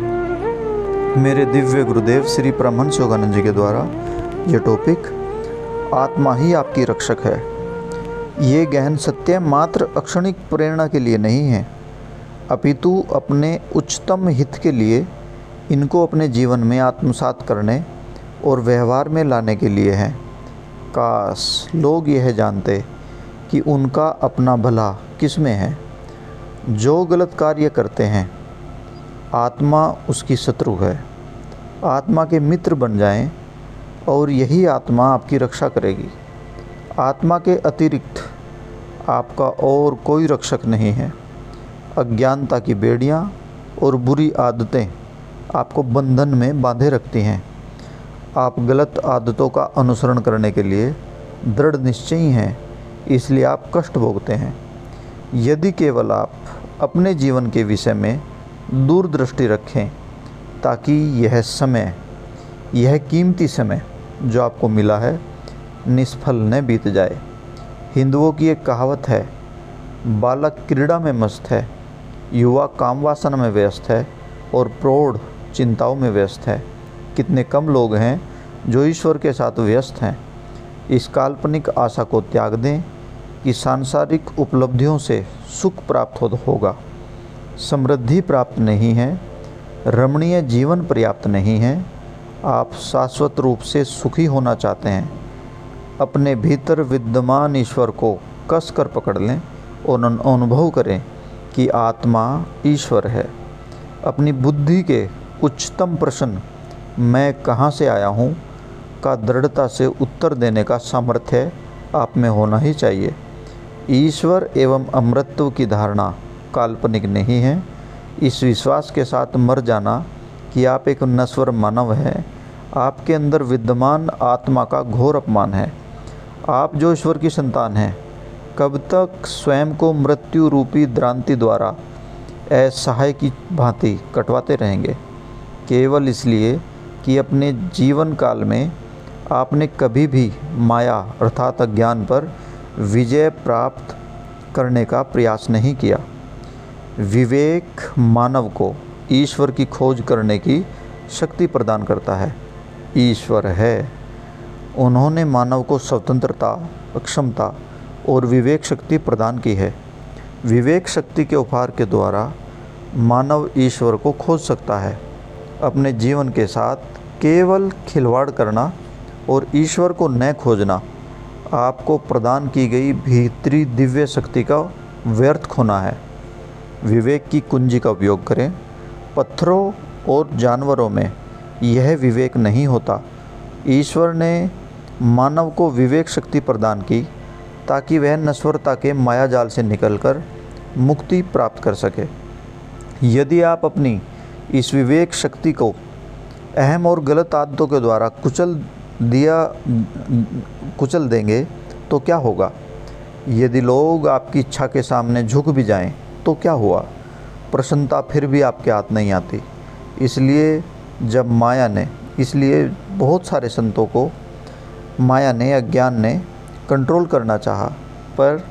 मेरे दिव्य गुरुदेव श्री परमहंस योगानंद जी के द्वारा ये टॉपिक आत्मा ही आपकी रक्षक है। ये गहन सत्य मात्र अक्षणिक प्रेरणा के लिए नहीं है, अपितु अपने उच्चतम हित के लिए इनको अपने जीवन में आत्मसात करने और व्यवहार में लाने के लिए है। काश लोग यह जानते कि उनका अपना भला किस में है। जो गलत कार्य करते हैं आत्मा उसकी शत्रु है। आत्मा के मित्र बन जाएं और यही आत्मा आपकी रक्षा करेगी। आत्मा के अतिरिक्त आपका और कोई रक्षक नहीं है। अज्ञानता की बेड़ियां और बुरी आदतें आपको बंधन में बांधे रखती हैं। आप गलत आदतों का अनुसरण करने के लिए दृढ़ निश्चयी हैं, इसलिए आप कष्ट भोगते हैं। यदि केवल आप अपने जीवन के विषय में दूरदृष्टि रखें ताकि यह कीमती समय जो आपको मिला है निष्फल न बीत जाए। हिंदुओं की एक कहावत है, बालक क्रीड़ा में मस्त है, युवा काम वासना में व्यस्त है और प्रौढ़ चिंताओं में व्यस्त है। कितने कम लोग हैं जो ईश्वर के साथ व्यस्त हैं। इस काल्पनिक आशा को त्याग दें कि सांसारिक उपलब्धियों से सुख प्राप्त होगा। समृद्धि प्राप्त नहीं है, रमणीय जीवन पर्याप्त नहीं है। आप शाश्वत रूप से सुखी होना चाहते हैं, अपने भीतर विद्यमान ईश्वर को कस कर पकड़ लें और अनुभव करें कि आत्मा ईश्वर है। अपनी बुद्धि के उच्चतम प्रश्न मैं कहाँ से आया हूँ का दृढ़ता से उत्तर देने का सामर्थ्य आप में होना ही चाहिए। ईश्वर एवं अमृतत्व की धारणा काल्पनिक नहीं है। इस विश्वास के साथ मर जाना कि आप एक नश्वर मानव हैं, आपके अंदर विद्यमान आत्मा का घोर अपमान है। आप जो ईश्वर की संतान हैं, कब तक स्वयं को मृत्यु रूपी द्रांति द्वारा असहाय की भांति कटवाते रहेंगे, केवल इसलिए कि अपने जीवन काल में आपने कभी भी माया अर्थात अज्ञान पर विजय प्राप्त करने का प्रयास नहीं किया। विवेक मानव को ईश्वर की खोज करने की शक्ति प्रदान करता है। ईश्वर है, उन्होंने मानव को स्वतंत्रता, अक्षमता और विवेक शक्ति प्रदान की है। विवेक शक्ति के उपहार के द्वारा मानव ईश्वर को खोज सकता है। अपने जीवन के साथ केवल खिलवाड़ करना और ईश्वर को न खोजना आपको प्रदान की गई भीतरी दिव्य शक्ति का व्यर्थ खोना है। विवेक की कुंजी का उपयोग करें। पत्थरों और जानवरों में यह विवेक नहीं होता। ईश्वर ने मानव को विवेक शक्ति प्रदान की ताकि वह नश्वरता के मायाजाल से निकलकर मुक्ति प्राप्त कर सके। यदि आप अपनी इस विवेक शक्ति को अहम और गलत आदतों के द्वारा कुचल देंगे तो क्या होगा? यदि लोग आपकी इच्छा के सामने झुक भी जाएं तो क्या हुआ? प्रसन्नता फिर भी आपके हाथ नहीं आती। इसलिए बहुत सारे संतों को माया ने, अज्ञान ने कंट्रोल करना चाहा, पर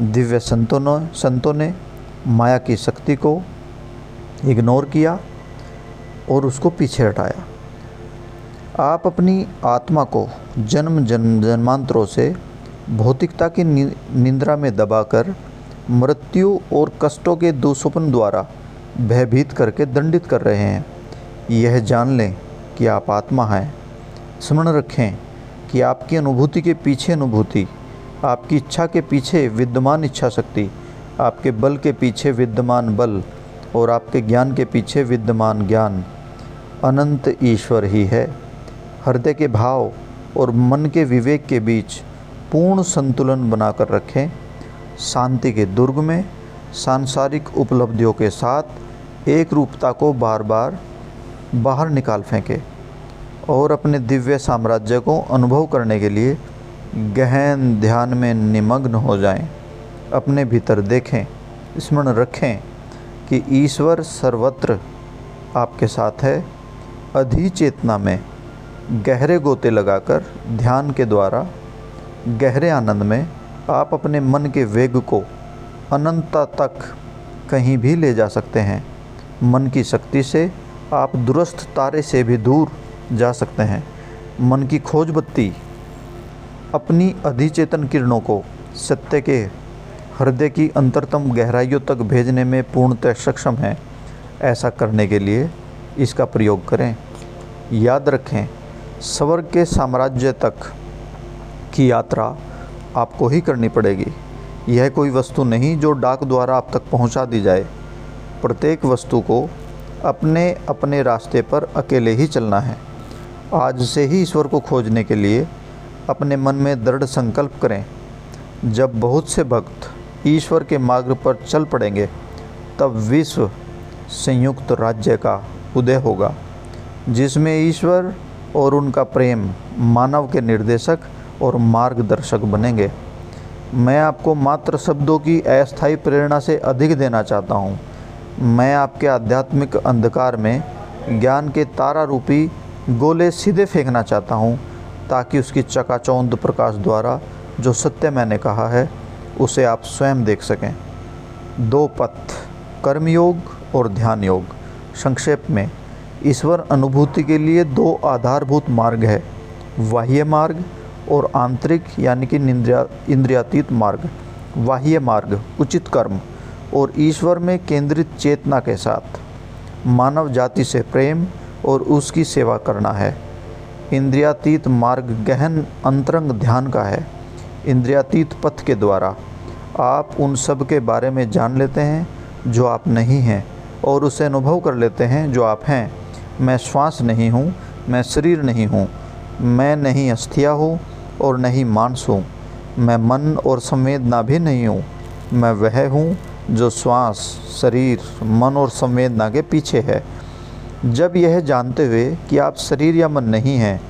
दिव्य संतों ने माया की शक्ति को इग्नोर किया और उसको पीछे हटाया। आप अपनी आत्मा को जन्मांतरों से भौतिकता की निंद्रा में दबाकर मृत्यु और कष्टों के दुस्वप्न द्वारा भयभीत करके दंडित कर रहे हैं। यह जान लें कि आप आत्मा हैं। स्मरण रखें कि आपकी अनुभूति के पीछे अनुभूति, आपकी इच्छा के पीछे विद्यमान इच्छा शक्ति, आपके बल के पीछे विद्यमान बल और आपके ज्ञान के पीछे विद्यमान ज्ञान अनंत ईश्वर ही है। हृदय के भाव और मन के विवेक के बीच पूर्ण संतुलन बनाकर रखें। शांति के दुर्ग में सांसारिक उपलब्धियों के साथ एक रूपता को बार बार बाहर निकाल फेंकें और अपने दिव्य साम्राज्य को अनुभव करने के लिए गहन ध्यान में निमग्न हो जाएं। अपने भीतर देखें, स्मरण रखें कि ईश्वर सर्वत्र आपके साथ है। अधिचेतना में गहरे गोते लगाकर ध्यान के द्वारा गहरे आनंद में आप अपने मन के वेग को अनंतता तक कहीं भी ले जा सकते हैं। मन की शक्ति से आप दूरस्थ तारे से भी दूर जा सकते हैं। मन की खोज बत्ती अपनी अधिचेतन किरणों को सत्य के हृदय की अंतरतम गहराइयों तक भेजने में पूर्णतः सक्षम है। ऐसा करने के लिए इसका प्रयोग करें। याद रखें, स्वर्ग के साम्राज्य तक की यात्रा आपको ही करनी पड़ेगी। यह कोई वस्तु नहीं जो डाक द्वारा आप तक पहुंचा दी जाए। प्रत्येक वस्तु को अपने अपने रास्ते पर अकेले ही चलना है। आज से ही ईश्वर को खोजने के लिए अपने मन में दृढ़ संकल्प करें। जब बहुत से भक्त ईश्वर के मार्ग पर चल पड़ेंगे, तब विश्व संयुक्त राज्य का उदय होगा, जिसमें ईश्वर और उनका प्रेम मानव के निर्देशक और मार्गदर्शक बनेंगे। मैं आपको मात्र शब्दों की अस्थायी प्रेरणा से अधिक देना चाहता हूँ। मैं आपके आध्यात्मिक अंधकार में ज्ञान के तारा रूपी गोले सीधे फेंकना चाहता हूँ, ताकि उसकी चकाचौंध प्रकाश द्वारा जो सत्य मैंने कहा है उसे आप स्वयं देख सकें। 2 पथ, कर्मयोग और ध्यान योग। संक्षेप में, ईश्वर अनुभूति के लिए 2 आधारभूत मार्ग है, बाह्य मार्ग और आंतरिक यानी कि इंद्रियातीत मार्ग। बाह्य मार्ग उचित कर्म और ईश्वर में केंद्रित चेतना के साथ मानव जाति से प्रेम और उसकी सेवा करना है। इंद्रियातीत मार्ग गहन अंतरंग ध्यान का है। इंद्रियातीत पथ के द्वारा आप उन सब के बारे में जान लेते हैं जो आप नहीं हैं, और उसे अनुभव कर लेते हैं जो आप हैं। मैं श्वास नहीं हूँ, मैं शरीर नहीं हूँ, मैं नहीं अस्थियाँ हूँ और नहीं मांस हूँ, मैं मन और संवेदना भी नहीं हूँ। मैं वह हूँ जो श्वास, शरीर, मन और संवेदना के पीछे है। जब यह जानते हुए कि आप शरीर या मन नहीं हैं,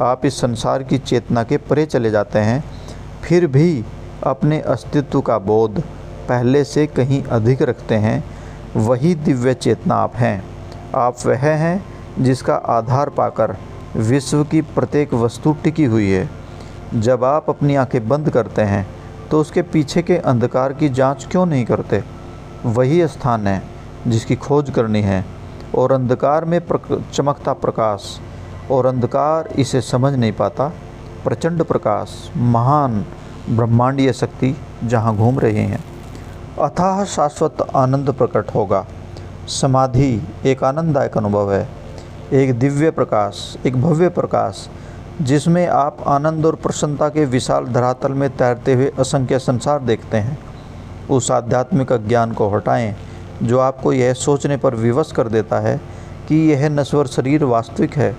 आप इस संसार की चेतना के परे चले जाते हैं, फिर भी अपने अस्तित्व का बोध पहले से कहीं अधिक रखते हैं, वही दिव्य चेतना आप हैं। आप वह हैं जिसका आधार पाकर विश्व की प्रत्येक वस्तु टिकी हुई है। जब आप अपनी आंखें बंद करते हैं तो उसके पीछे के अंधकार की जांच क्यों नहीं करते? वही स्थान है जिसकी खोज करनी है, और अंधकार में चमकता प्रकाश, और अंधकार इसे समझ नहीं पाता। प्रचंड प्रकाश, महान ब्रह्मांडीय शक्ति जहाँ घूम रही हैं। अथाह शाश्वत आनंद प्रकट होगा। समाधि एक आनंददायक अनुभव है, एक दिव्य प्रकाश, एक भव्य प्रकाश, जिसमें आप आनंद और प्रसन्नता के विशाल धरातल में तैरते हुए असंख्य संसार देखते हैं। उस आध्यात्मिक अज्ञान को हटाएं जो आपको यह सोचने पर विवश कर देता है कि यह नश्वर शरीर वास्तविक है।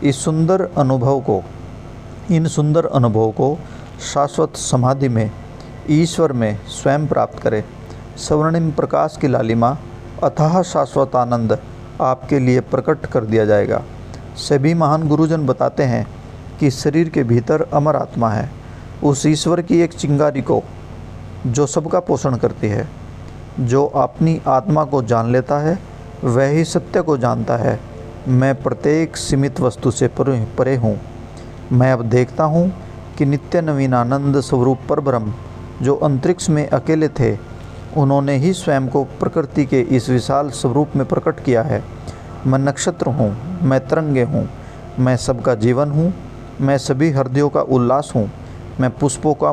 इन सुंदर अनुभवों को शाश्वत समाधि में, ईश्वर में स्वयं प्राप्त करें। स्वर्णिम प्रकाश की लालिमा, अथाह शाश्वत आनंद आपके लिए प्रकट कर दिया जाएगा। सभी महान गुरुजन बताते हैं कि शरीर के भीतर अमर आत्मा है, उस ईश्वर की एक चिंगारी को जो सबका पोषण करती है। जो अपनी आत्मा को जान लेता है वह ही सत्य को जानता है। मैं प्रत्येक सीमित वस्तु से परे हूँ। मैं अब देखता हूँ कि नित्य नवीन आनंद स्वरूप परब्रह्म जो अंतरिक्ष में अकेले थे, उन्होंने ही स्वयं को प्रकृति के इस विशाल स्वरूप में प्रकट किया है। मैं नक्षत्र हूँ, मैं तरंगे हूँ, मैं सबका जीवन हूँ, मैं सभी हृदयों का उल्लास हूँ। मैं पुष्पों के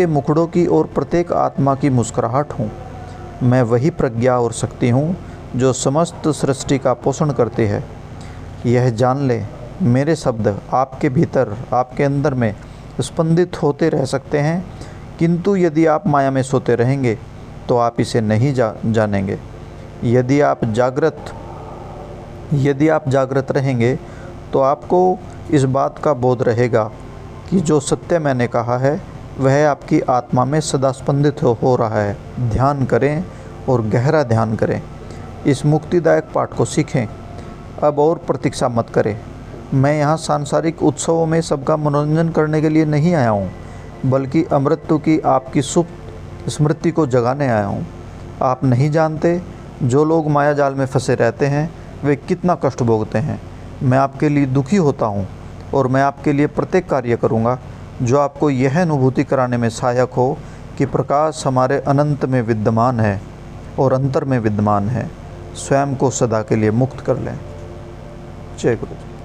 मुखड़ों की और प्रत्येक आत्मा की मुस्कुराहट हूँ। मैं वही प्रज्ञा और शक्ति हूँ जो समस्त सृष्टि का पोषण करती है। यह जान ले, मेरे शब्द आपके भीतर, आपके अंदर में स्पंदित होते रह सकते हैं, किंतु यदि आप माया में सोते रहेंगे तो आप इसे नहीं जानेंगे। यदि आप जागृत रहेंगे तो आपको इस बात का बोध रहेगा कि जो सत्य मैंने कहा है वह आपकी आत्मा में सदा स्पंदित हो रहा है। ध्यान करें और गहरा ध्यान करें। इस मुक्तिदायक पाठ को सीखें। अब और प्रतीक्षा मत करें। मैं यहाँ सांसारिक उत्सवों में सबका मनोरंजन करने के लिए नहीं आया हूँ, बल्कि अमृत्यु की आपकी सुप्त स्मृति को जगाने आया हूँ। आप नहीं जानते, जो लोग माया जाल में फंसे रहते हैं वे कितना कष्ट भोगते हैं। मैं आपके लिए दुखी होता हूँ और मैं आपके लिए प्रत्येक कार्य करूँगा जो आपको यह अनुभूति कराने में सहायक हो कि प्रकाश हमारे अनंत में विद्यमान है। और अंतर में विद्यमान है, स्वयं को सदा के लिए मुक्त कर लें। जय गुरु जी।